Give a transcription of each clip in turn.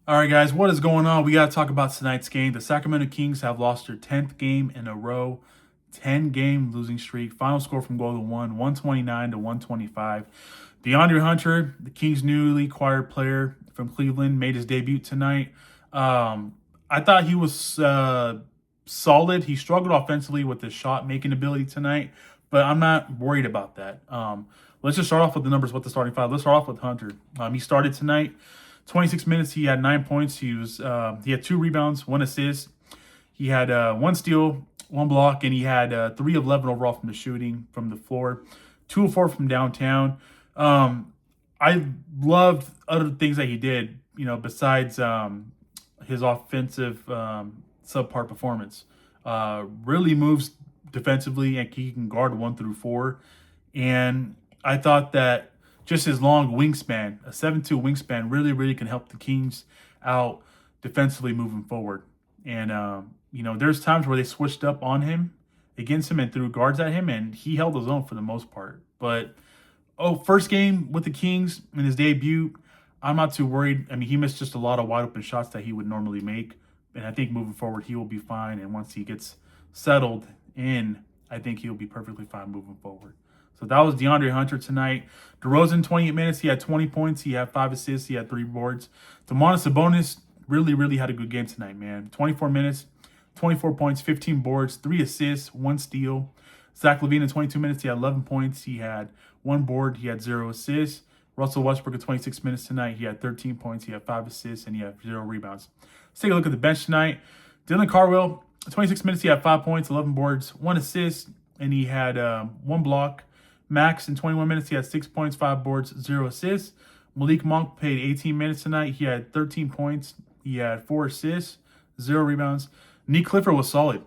All right, guys, what is going on? We got to talk about tonight's game. The Sacramento Kings have lost their 10th game in a row, 10-game losing streak. Final score from Golden 129 to 125. DeAndre Hunter, the Kings' newly acquired player from Cleveland, made his debut tonight. I thought he was solid. He struggled offensively with his shot making ability tonight, but I'm not worried about that. Let's just start off with the numbers, with the starting five. Let's start off with Hunter. He started tonight. 26 minutes, he had 9 points. He had 2 rebounds, 1 assist. He had 1 steal, 1 block, and he had 3 of 11 overall from the shooting from the floor, 2 of 4 from downtown. I loved other things that he did, besides his offensive subpar performance. Really moves defensively, and he can guard 1 through 4. And I thought that just his long wingspan, a 7'2" wingspan, really can help the Kings out defensively moving forward. And, there's times where they switched up on him, against him, and threw guards at him, and he held his own for the most part. But, first game with the Kings in his debut, I'm not too worried. I mean, he missed just a lot of wide open shots that he would normally make. And I think moving forward, he will be fine. And once he gets settled in, I think he'll be perfectly fine moving forward. So that was DeAndre Hunter tonight. DeRozan, 28 minutes. He had 20 points. He had 5 assists. He had 3 boards. Domantas Sabonis really had a good game tonight, man. 24 minutes, 24 points, 15 boards, 3 assists, 1 steal. Zach LaVine in 22 minutes. He had 11 points. He had 1 board. He had 0 assists. Russell Westbrook in 26 minutes tonight. He had 13 points. He had 5 assists, and he had 0 rebounds. Let's take a look at the bench tonight. Dylan Carwell, 26 minutes. He had 5 points, 11 boards, 1 assist, and he had 1 block. Max in 21 minutes, he had 6 points, 5 boards, 0 assists. Malik Monk played 18 minutes tonight. He had 13 points. He had 4 assists, 0 rebounds. Nick Clifford was solid.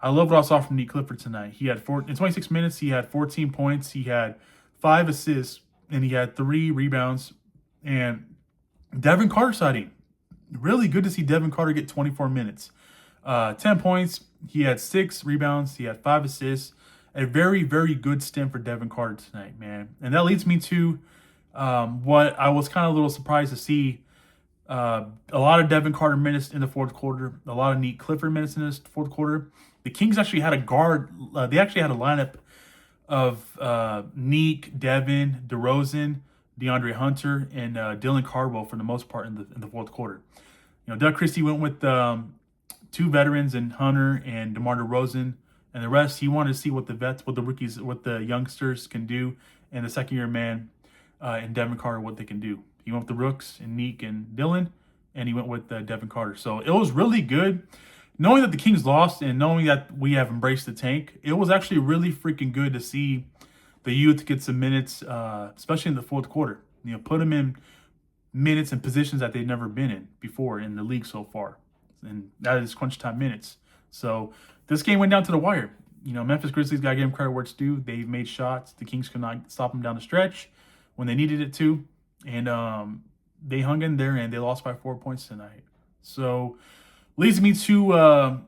I love what I saw from Nick Clifford tonight. He had in 26 minutes, he had 14 points. He had 5 assists, and he had 3 rebounds. And Devin Carter sighting. Really good to see Devin Carter get 24 minutes. 10 points. He had 6 rebounds. He had 5 assists. A very good stint for Devin Carter tonight, man. And that leads me to what I was kind of a little surprised to see. A lot of Devin Carter minutes in the fourth quarter. A lot of Nick Clifford minutes in the fourth quarter. The Kings actually had a guard. They actually had a lineup of Nick, Devin, DeRozan, DeAndre Hunter, and Dylan Cardwell for the most part in the fourth quarter. Doug Christie went with 2 veterans in Hunter and DeMar DeRozan. And the rest, he wanted to see what the vets, what the rookies, what the youngsters can do, and the second-year man and Devin Carter, what they can do. He went with the rooks and Neek and Dylan, and he went with Devin Carter. So it was really good. Knowing that the Kings lost and knowing that we have embraced the tank, it was actually really freaking good to see the youth get some minutes, especially in the fourth quarter. Put them in minutes and positions that they've never been in before in the league so far. And that is crunch time minutes. So this game went down to the wire. Memphis Grizzlies got to give them credit where it's due. They've made shots. The Kings could not stop them down the stretch when they needed it to. And they hung in there, and they lost by 4 points tonight. So leads me to a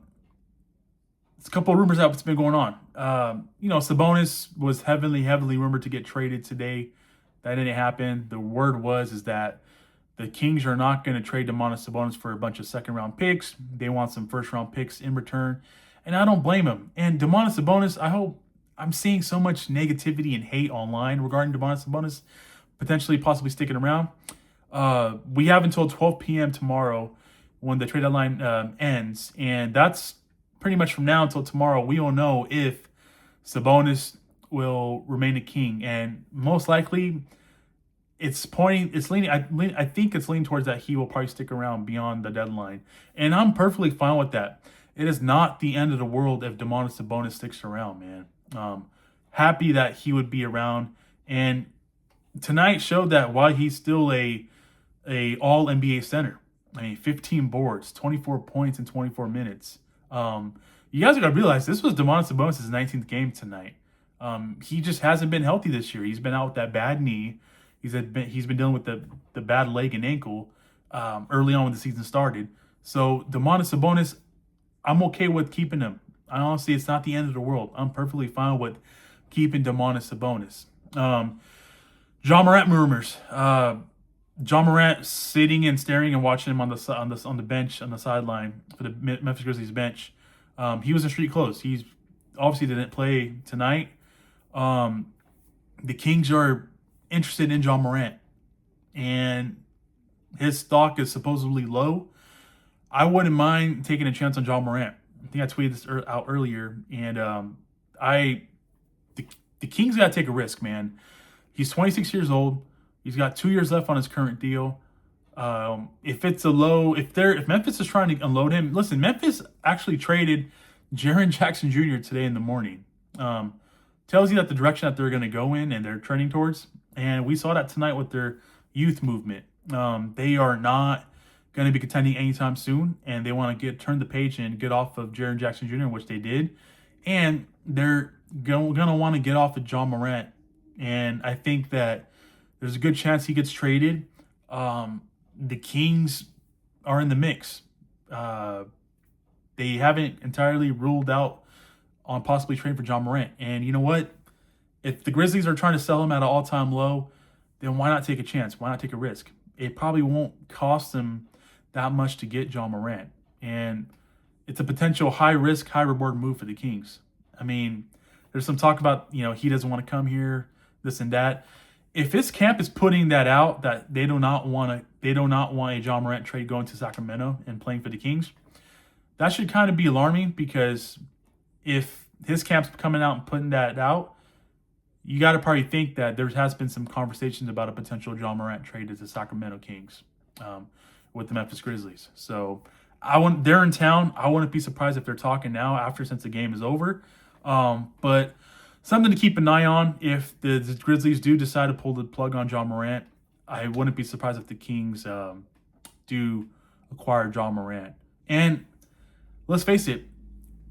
couple of rumors that's been going on. Sabonis was heavily rumored to get traded today. That didn't happen. The word is that the Kings are not going to trade Domantas Sabonis for a bunch of second-round picks. They want some first-round picks in return. And I don't blame him. And Domantas Sabonis, I'm seeing so much negativity and hate online regarding Domantas Sabonis potentially possibly sticking around. We have until 12 p.m. tomorrow when the trade deadline ends. And that's pretty much from now until tomorrow. We will know if Sabonis will remain a King. And most likely, I think it's leaning towards that he will probably stick around beyond the deadline. And I'm perfectly fine with that. It is not the end of the world if Domantas Sabonis sticks around, man. Happy that he would be around. And tonight showed that while he's still a all NBA center. 15 boards, 24 points in 24 minutes. You guys are going to realize this was Domantas Sabonis' 19th game tonight. He just hasn't been healthy this year. He's been out with that bad knee. He's been dealing with the bad leg and ankle early on when the season started. So Domantas Sabonis, I'm okay with keeping him. Honestly, it's not the end of the world. I'm perfectly fine with keeping Domantas Sabonis. Ja Morant rumors. John Morant sitting and staring and watching him on the bench on the sideline for the Memphis Grizzlies bench. He was in street clothes. He's obviously didn't play tonight. Um, the Kings are interested in John Morant, and his stock is supposedly low. I wouldn't mind taking a chance on John Morant. I think I tweeted this out earlier, and I the Kings got to take a risk, man. He's 26 years old. He's got 2 years left on his current deal. If it's a low, if Memphis is trying to unload him, listen, Memphis actually traded Jaren Jackson Jr. today in the morning. Tells you that the direction that they're going to go in and they're trending towards. And we saw that tonight with their youth movement. They are not going to be contending anytime soon, and they want to turn the page and get off of Jaren Jackson Jr., which they did. And they're going to want to get off of John Morant. And I think that there's a good chance he gets traded. The Kings are in the mix. They haven't entirely ruled out on possibly trading for John Morant. And you know what? If the Grizzlies are trying to sell him at an all-time low, then why not take a chance? Why not take a risk? It probably won't cost them that much to get John Morant. And it's a potential high-risk, high-reward move for the Kings. I mean, there's some talk about, he doesn't want to come here, this and that. If his camp is putting that out, that they do not want a John Morant trade going to Sacramento and playing for the Kings, that should kind of be alarming, because if his camp's coming out and putting that out, you got to probably think that there has been some conversations about a potential John Morant trade to the Sacramento Kings with the Memphis Grizzlies. So they're in town. I wouldn't be surprised if they're talking now since the game is over. But something to keep an eye on if the Grizzlies do decide to pull the plug on John Morant. I wouldn't be surprised if the Kings do acquire John Morant. And let's face it,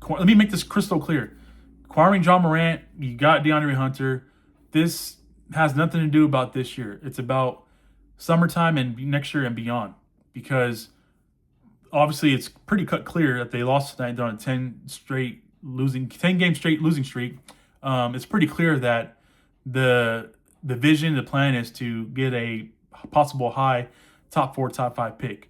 let me make this crystal clear. Acquiring John Morant, you got DeAndre Hunter. This has nothing to do about this year. It's about summertime and next year and beyond. Because obviously it's pretty cut clear that they lost tonight. They're on a 10-game straight losing streak. It's pretty clear that the vision, the plan is to get a possible high top 4, top 5 pick.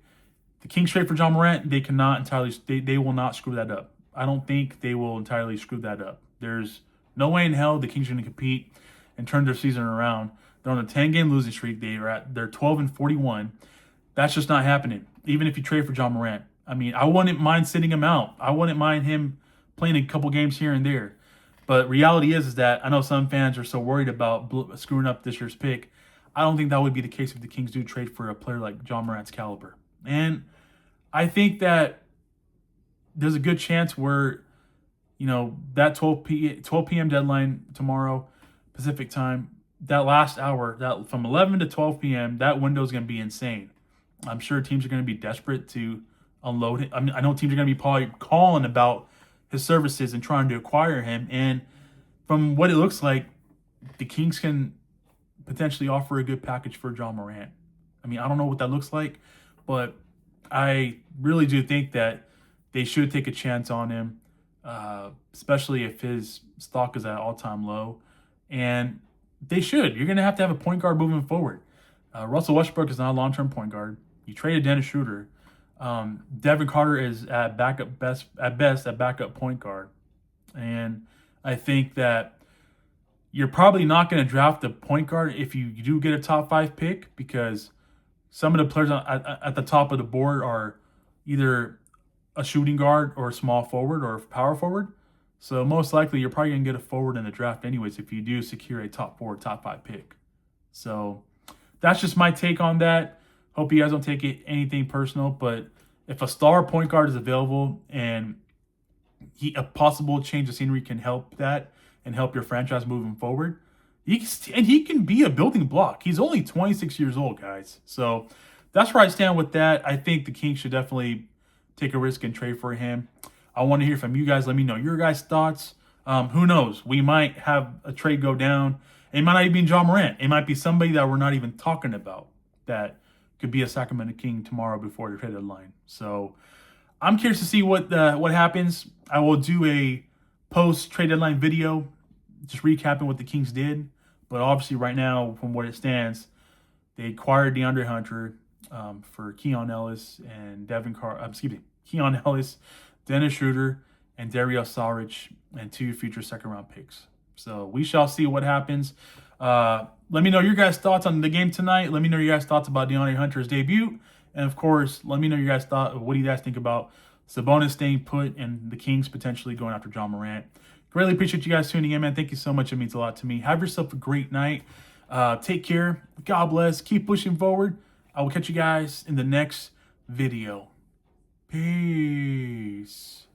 The Kings trade for John Morant, they cannot entirely, they will not screw that up. I don't think they will entirely screw that up. There's no way in hell the Kings are going to compete and turn their season around. They're on a 10-game losing streak. They're 12-41. That's just not happening. Even if you trade for John Morant, I mean, I wouldn't mind sitting him out. I wouldn't mind him playing a couple games here and there. But reality is that I know some fans are so worried about screwing up this year's pick. I don't think that would be the case if the Kings do trade for a player like John Morant's caliber. And I think that there's a good chance where, that 12 p.m. deadline tomorrow, Pacific time, that last hour, that from 11 to 12 p.m., that window is going to be insane. I'm sure teams are going to be desperate to unload it. I mean, I know teams are going to be probably calling about his services and trying to acquire him. And from what it looks like, the Kings can potentially offer a good package for John Morant. I mean, I don't know what that looks like, but I really do think that they should take a chance on him, especially if his stock is at all-time low. And they should. You're going to have a point guard moving forward. Russell Westbrook is not a long-term point guard. You traded Dennis Schroeder. Devin Carter is at best at backup point guard. And I think that you're probably not going to draft a point guard if you do get a top 5 pick, because some of the players at the top of the board are either a shooting guard or a small forward or a power forward. So most likely you're probably going to get a forward in the draft anyways if you do secure a top 4, top 5 pick. So that's just my take on that. Hope you guys don't take it anything personal, but if a star point guard is available and a possible change of scenery can help that and help your franchise moving forward, he can be a building block. He's only 26 years old, guys. So that's where I stand with that. I think the Kings should definitely take a risk and trade for him. I want to hear from you guys. Let me know your guys' thoughts. Who knows? We might have a trade go down. It might not even be John Morant. It might be somebody that we're not even talking about that could be a Sacramento King tomorrow before the trade deadline. So I'm curious to see what happens. I will do a post-trade deadline video just recapping what the Kings did. But obviously right now, from where it stands, They acquired DeAndre Hunter for Keon Ellis and Keon Ellis, Dennis Schroeder, and Dario Saric, and 2 future second-round picks. So we shall see what happens. Let me know your guys' thoughts on the game tonight. Let me know your guys' thoughts about DeAndre Hunter's debut. And, of course, let me know your guys' thoughts. What do you guys think about Sabonis staying put and the Kings potentially going after John Morant? Really appreciate you guys tuning in, man. Thank you so much. It means a lot to me. Have yourself a great night. Take care. God bless. Keep pushing forward. I will catch you guys in the next video. Peace.